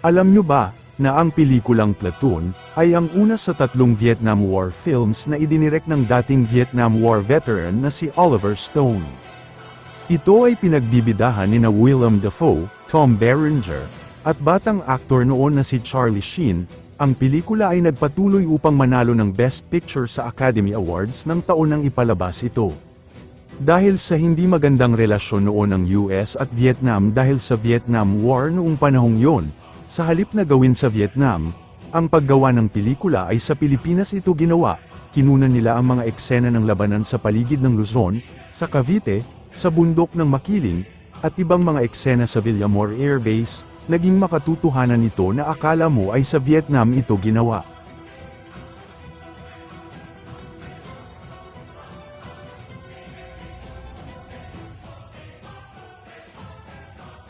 Alam nyo ba, na ang pelikulang Platoon, ay ang una sa 3 Vietnam War films na idinirek ng dating Vietnam War veteran na si Oliver Stone. Ito ay pinagbibidahan nina Willem Dafoe, Tom Berenger, at batang aktor noon na si Charlie Sheen. Ang pelikula ay nagpatuloy upang manalo ng Best Picture sa Academy Awards ng taon nang ipalabas ito. Dahil sa hindi magandang relasyon noon ng US at Vietnam dahil sa Vietnam War noong panahong yon, sa halip na gawin sa Vietnam, ang paggawa ng pelikula ay sa Pilipinas ito ginawa. Kinunan nila ang mga eksena ng labanan sa paligid ng Luzon, sa Cavite, sa bundok ng Makiling, at ibang mga eksena sa Villamor Air Base. Naging makatutuhanan nito na akala mo ay sa Vietnam ito ginawa.